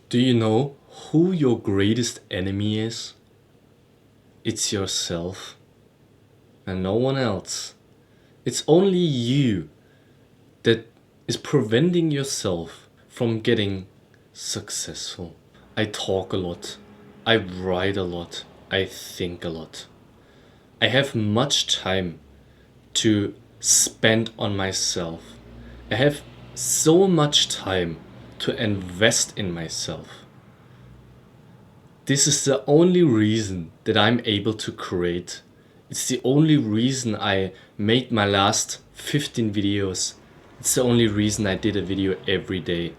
Do you know who your greatest enemy is? It's yourself and no one else. It's only you that is preventing yourself from getting successful. I talk a lot. I write a lot. I think a lot. I have much time to spend on myself. I have so much time to invest in myself. This is the only reason that I'm able to create. It's the only reason I made my last 15 videos. It's the only reason I did a video every day.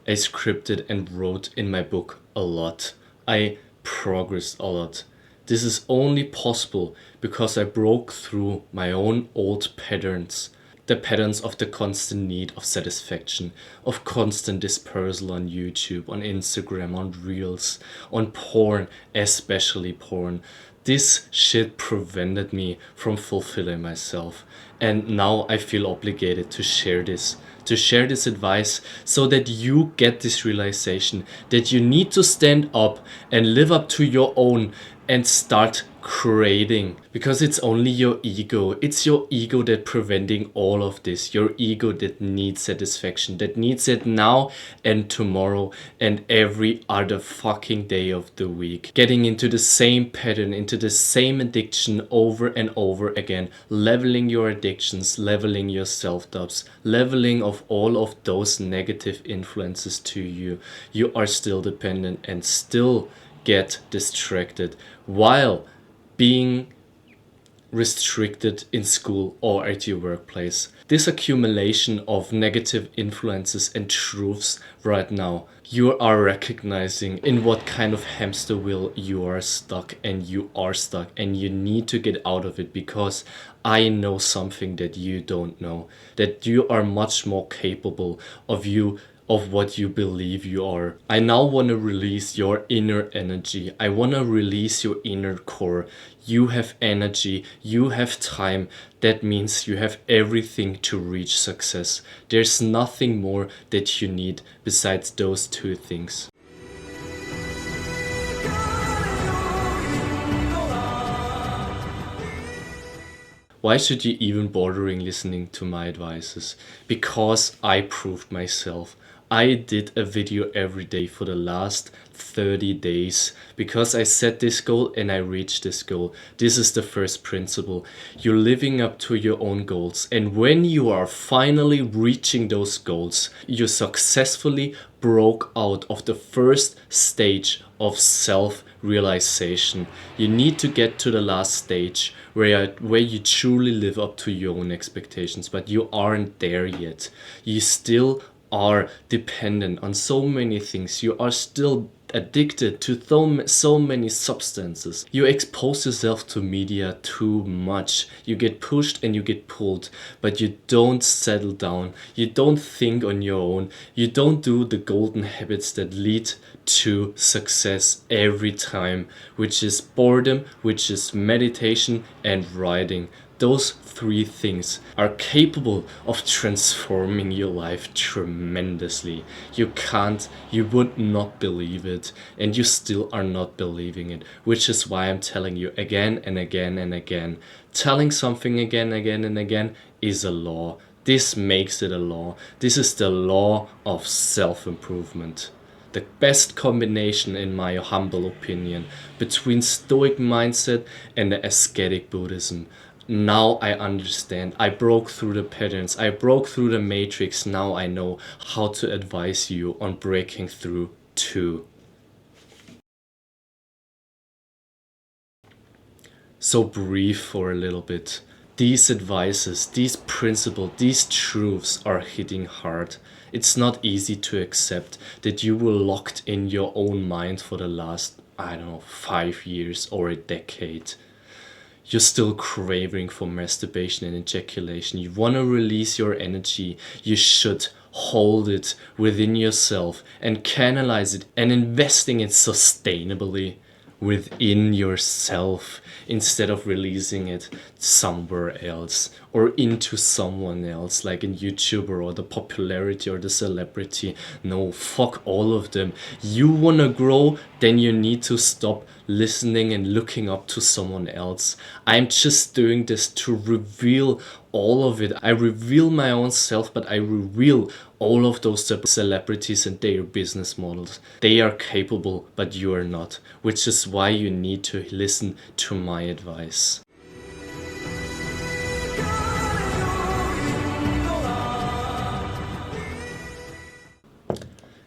I scripted and wrote in my book a lot. I progressed a lot. This is only possible because I broke through my own old patterns. The patterns of the constant need of satisfaction, of constant dispersal on YouTube, on Instagram, on Reels, on porn, especially porn. This shit prevented me from fulfilling myself. And now I feel obligated to share this advice so that you get this realization that you need to stand up and live up to your own and start creating, because it's only your ego. It's your ego that preventing all of this. Your ego that needs satisfaction, that needs it now and tomorrow and every other fucking day of the week. Getting into the same pattern, into the same addiction over and over again, leveling your addictions, leveling your self-doubts, leveling of all of those negative influences to you. You are still dependent and still get distracted while being restricted in school or at your workplace. This accumulation of negative influences and truths right now, you are recognizing in what kind of hamster wheel you are stuck, and you are stuck and you need to get out of it, because I know something that you don't know, that you are much more capable of what you believe you are. I now want to release your inner energy. I want to release your inner core. You have energy, you have time. That means you have everything to reach success. There's nothing more that you need besides those two things. Why should you even bothering listening to my advices? Because I proved myself. I did a video every day for the last 30 days because I set this goal and I reached this goal. This is the first principle. You're living up to your own goals, and when you are finally reaching those goals, you successfully broke out of the first stage of self-realization. You need to get to the last stage where you truly live up to your own expectations, but you aren't there yet. You still are dependent on so many things. You are still addicted to so many substances. You expose yourself to media too much. You get pushed and you get pulled, but you don't settle down. You don't think on your own. You don't do the golden habits that lead to success every time, which is boredom, which is meditation and writing. Those three things are capable of transforming your life tremendously. You would not believe it, and you still are not believing it, which is why I'm telling you again and again and again. Telling something again, again and again is a law. This makes it a law. This is the law of self-improvement. The best combination, in my humble opinion, between Stoic mindset and the ascetic Buddhism. Now I understand. I broke through the patterns. I broke through the matrix. Now I know how to advise you on breaking through too. So breathe for a little bit. These advices, these principles, these truths are hitting hard. It's not easy to accept that you were locked in your own mind for the last, 5 years or a decade. You're still craving for masturbation and ejaculation. You want to release your energy. You should hold it within yourself and canalize it and investing it sustainably. within yourself instead of releasing it somewhere else or into someone else, like a YouTuber or the popularity or the celebrity. No, fuck all of them. You wanna grow, then you need to stop listening and looking up to someone else. I'm just doing this to reveal all of it. I reveal my own self, but I reveal all of those celebrities and their business models. They are capable, but you are not, which is why you need to listen to my advice.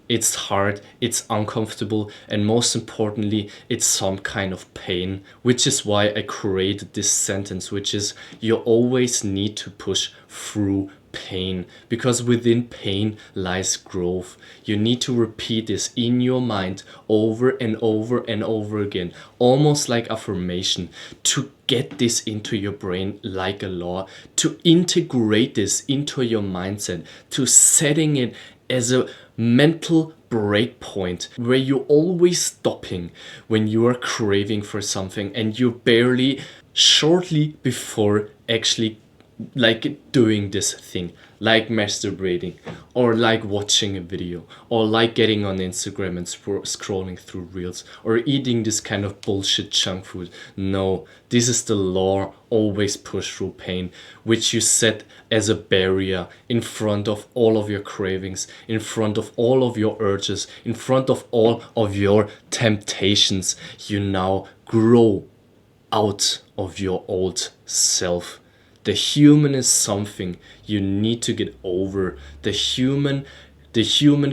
It's hard, it's uncomfortable, and most importantly, it's some kind of pain, which is why I created this sentence, which is you always need to push through pain, because within pain lies growth. You need to repeat this in your mind over and over and over again, almost like affirmation, to get this into your brain like a law, to integrate this into your mindset, to setting it as a mental break point where you're always stopping when you are craving for something and you're barely shortly before actually like doing this thing, like masturbating or like watching a video or like getting on Instagram and scrolling through reels or eating this kind of bullshit junk food. No, this is the law. Always push through pain, which you set as a barrier in front of all of your cravings, in front of all of your urges, in front of all of your temptations. You now grow out of your old self. The human is something you need to get over. The human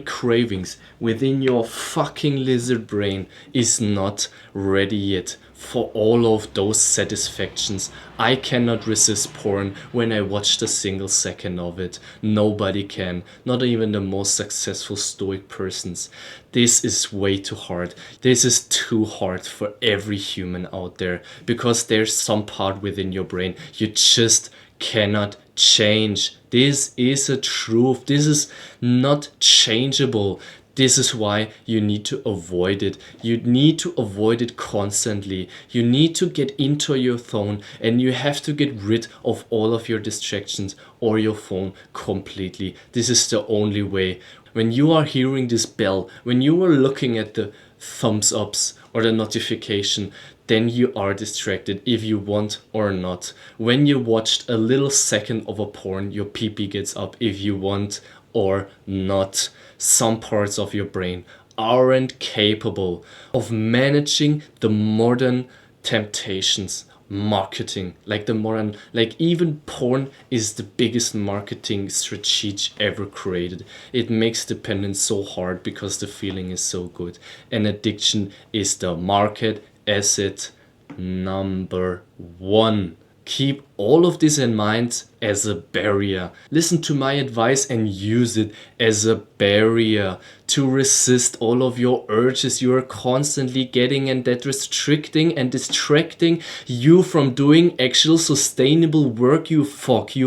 cravings within your fucking lizard brain is not ready yet for all of those satisfactions. I cannot resist porn when I watched a single second of it. Nobody can, not even the most successful stoic persons. This is way too hard. This is too hard for every human out there, because there's some part within your brain you just cannot change. This is a truth. This is not changeable. This is why you need to avoid it. You need to avoid it constantly. You need to get into your phone and you have to get rid of all of your distractions or your phone completely. This is the only way. When you are hearing this bell, when you are looking at the thumbs ups or the notification, then you are distracted if you want or not. When you watched a little second of a porn, your pee gets up if you want or not. Some parts of your brain aren't capable of managing the modern temptations, marketing, like the modern, like even porn is the biggest marketing strategy ever created. It makes dependence so hard because the feeling is so good, and addiction is the market asset number one. Keep all of this in mind as a barrier. Listen to my advice and use it as a barrier to resist all of your urges you are constantly getting and that restricting and distracting you from doing actual sustainable work, you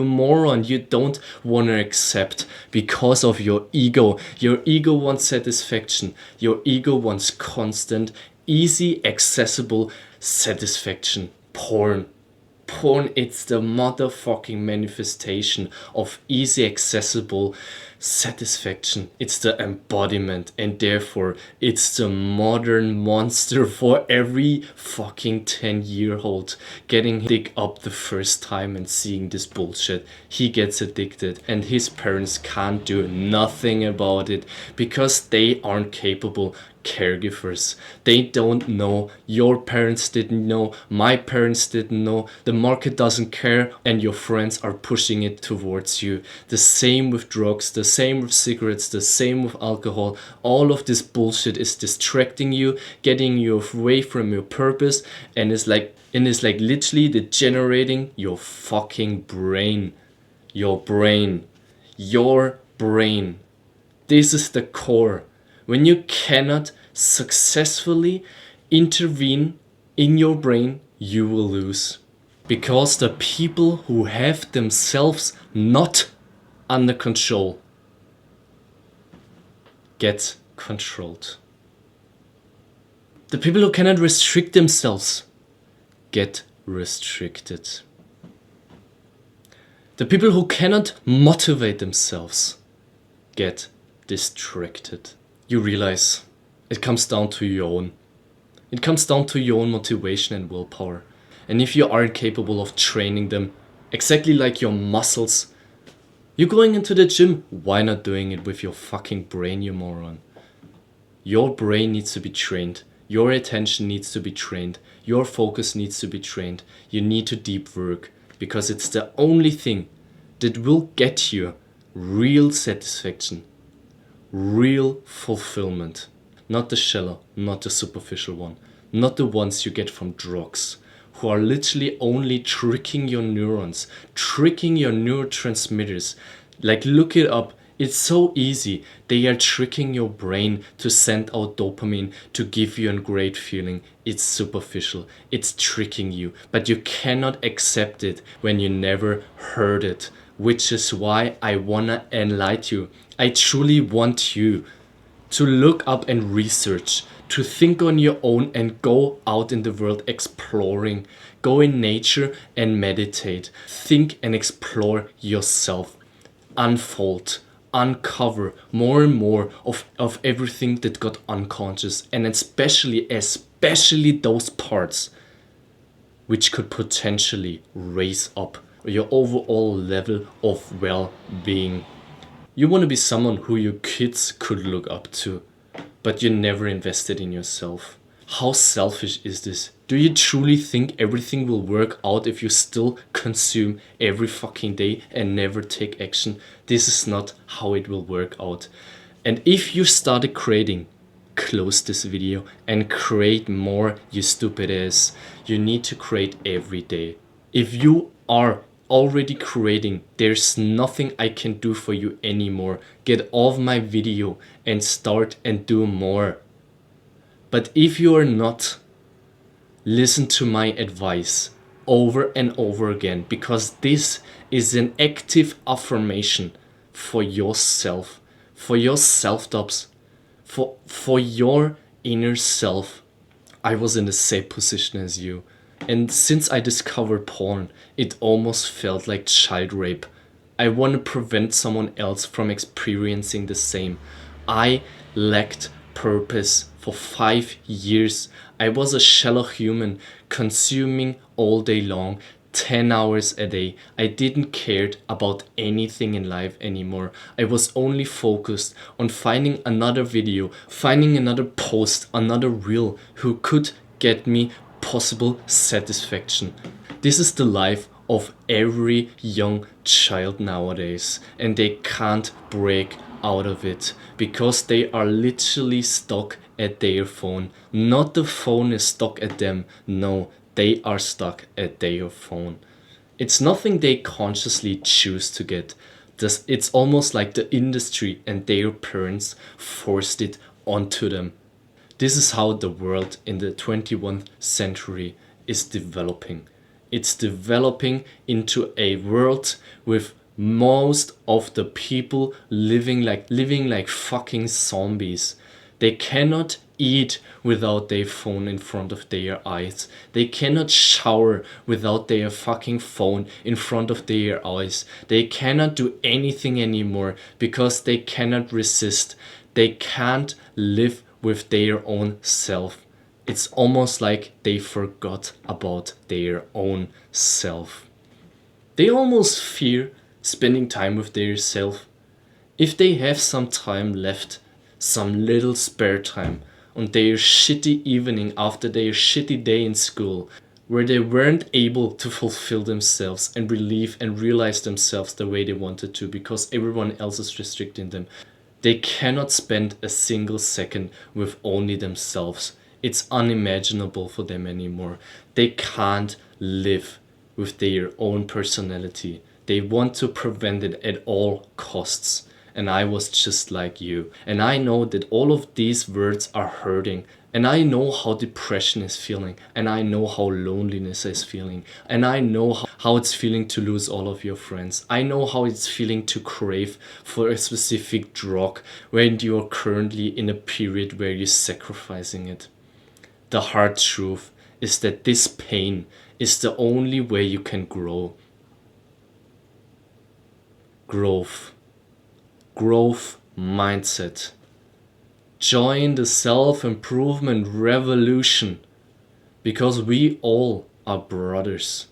moron, you don't want to accept because of your ego. Your ego wants satisfaction. Your ego wants constant, easy, accessible satisfaction. Porn, it's the motherfucking manifestation of easy accessible satisfaction. It's the embodiment, and therefore it's the modern monster for every fucking 10-year-old getting dick up the first time and seeing this bullshit. He gets addicted and his parents can't do nothing about it because they aren't capable caregivers. They don't know. Your parents didn't know. My parents didn't know. The market doesn't care, and your friends are pushing it towards you. The same with drugs, the same with cigarettes, the same with alcohol. All of this bullshit is distracting you, getting you away from your purpose, and it's like literally degenerating your fucking brain. Your brain. Your brain. This is the core. When you cannot successfully intervene in your brain, you will lose. Because the people who have themselves not under control get controlled. The people who cannot restrict themselves get restricted. The people who cannot motivate themselves get distracted. You realize it comes down to your own. It comes down to your own motivation and willpower. And if you aren't capable of training them exactly like your muscles, you're going into the gym, why not doing it with your fucking brain, you moron? Your brain needs to be trained. Your attention needs to be trained. Your focus needs to be trained. You need to deep work because it's the only thing that will get you real satisfaction, real fulfillment. Not the shallow, not the superficial one, not the ones you get from drugs, who are literally only tricking your neurons, tricking your neurotransmitters. Like, look it up. It's so easy. They are tricking your brain to send out dopamine to give you a great feeling. It's superficial. It's tricking you. But you cannot accept it when you never heard it. Which is why I wanna enlighten you. I truly want you to look up and research, to think on your own and go out in the world exploring. Go in nature and meditate. Think and explore yourself. Unfold, uncover more and more of everything that got unconscious, and especially those parts which could potentially raise up your overall level of well-being. You want to be someone who your kids could look up to, but you never invested in yourself. How selfish is this? Do you truly think everything will work out if you still consume every fucking day and never take action? This is not how it will work out. And if you started creating, close this video and create more, you stupid ass. You need to create every day. If you are already creating, there's nothing I can do for you anymore. Get off my video and start and do more. But if you are not, listen to my advice over and over again, because this is an active affirmation for yourself, for your self-doubts, for your inner self. I was in the same position as you. And since I discovered porn, it almost felt like child rape. I want to prevent someone else from experiencing the same. I lacked purpose for 5 years. I was a shallow human, consuming all day long, 10 hours a day. I didn't care about anything in life anymore. I was only focused on finding another video, finding another post, another reel who could get me possible satisfaction. This is the life of every young child nowadays, and they can't break out of it because they are literally stuck at their phone. Not the phone is stuck at them, no, they are stuck at their phone. It's nothing they consciously choose to get. It's almost like the industry and their parents forced it onto them. This is how the world in the 21st century is developing. It's developing into a world with most of the people living like fucking zombies. They cannot eat without their phone in front of their eyes. They cannot shower without their fucking phone in front of their eyes. They cannot do anything anymore because they cannot resist. They can't live with their own self. It's almost like they forgot about their own self. They almost fear spending time with their self. If they have some time left, some little spare time on their shitty evening after their shitty day in school, where they weren't able to fulfill themselves and relieve and realize themselves the way they wanted to because everyone else is restricting them, they cannot spend a single second with only themselves. It's unimaginable for them anymore. They can't live with their own personality. They want to prevent it at all costs. And I was just like you. And I know that all of these words are hurting. And I know how depression is feeling. And I know how loneliness is feeling. And I know how it's feeling to lose all of your friends. I know how it's feeling to crave for a specific drug when you're currently in a period where you're sacrificing it. The hard truth is that this pain is the only way you can grow. Growth mindset. Join the self-improvement revolution, because we all are brothers.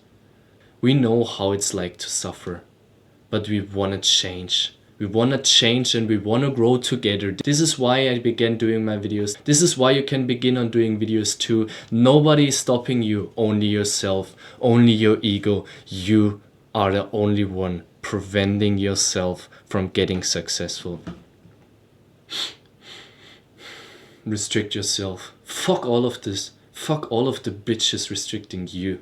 We know how it's like to suffer, but we want to change. We want to change and we want to grow together. This is why I began doing my videos. This is why you can begin on doing videos too. Nobody is stopping you, only yourself, only your ego. You are the only one preventing yourself from getting successful. Restrict yourself. Fuck all of this. Fuck all of the bitches restricting you.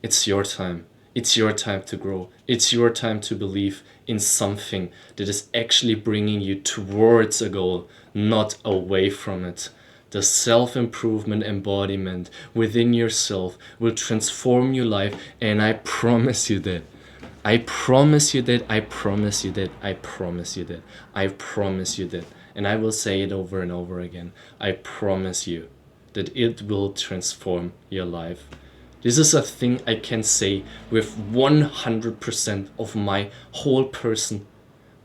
It's your time. It's your time to grow. It's your time to believe in something that is actually bringing you towards a goal, not away from it. The self-improvement embodiment within yourself will transform your life, and I promise you that. I promise you that. I promise you that. I promise you that. I promise you that. And I will say it over and over again. I promise you that it will transform your life. This is a thing I can say with 100% of my whole person.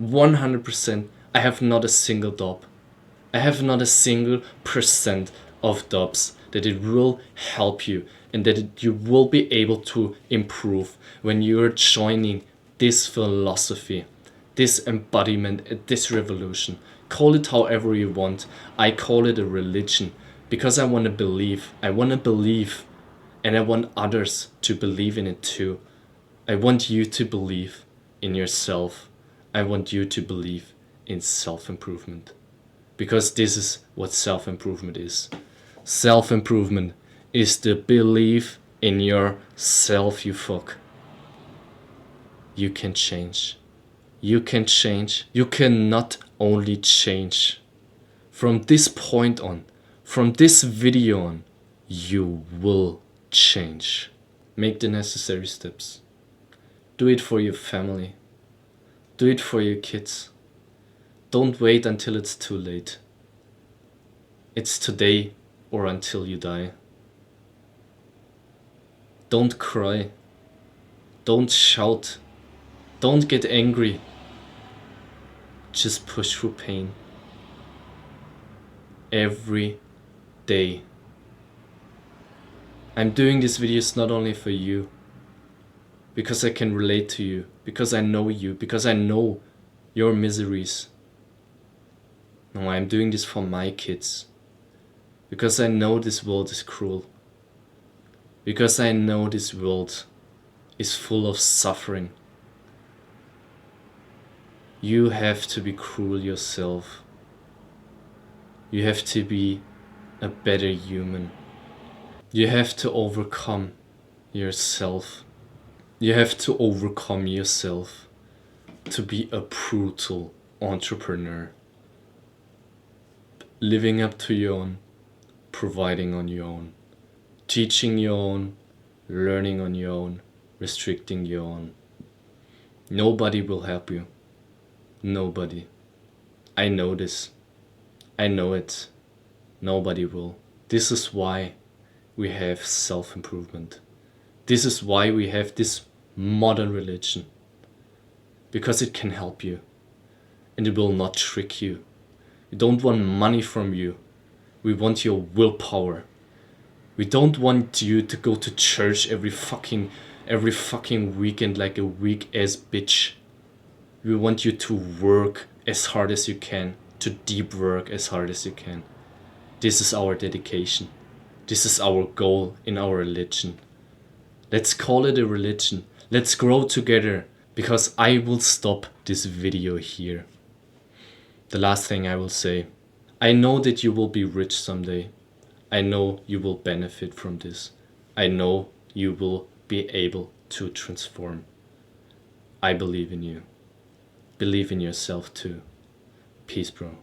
100%. I have not a single dub. I have not a single percent of dubs that it will help you and that you will be able to improve when you're joining this philosophy, this embodiment, this revolution. Call it however you want. I call it a religion because I want to believe. I want to believe, and I want others to believe in it too. I want you to believe in yourself. I want you to believe in self-improvement. Because this is what self-improvement is. Self-improvement is the belief in yourself, you fuck. You can change. You can change. You can not only change. From this point on, from this video on, you will change. Make the necessary steps. Do it for your family. Do it for your kids. Don't wait until it's too late. It's today or until you die. Don't cry. Don't shout. Don't get angry. Just push through pain. Every day. I'm doing these videos not only for you, because I can relate to you, because I know you, because I know your miseries. No, I'm doing this for my kids. Because I know this world is cruel. Because I know this world is full of suffering. You have to be cruel yourself. You have to be a better human. You have to overcome yourself. You have to overcome yourself to be a brutal entrepreneur. Living up to your own, providing on your own, teaching your own, learning on your own, restricting your own. Nobody will help you. Nobody. I know this. I know it. Nobody will. This is why we have self-improvement. This is why we have this modern religion. Because it can help you. And it will not trick you. We don't want money from you. We want your willpower. We don't want you to go to church every fucking weekend like a weak ass bitch. We want you to work as hard as you can, to deep work as hard as you can. This is our dedication. This is our goal in our religion. Let's call it a religion. Let's grow together, because I will stop this video here. The last thing I will say, I know that you will be rich someday. I know you will benefit from this. I know you will be able to transform. I believe in you. Believe in yourself too. Peace, bro.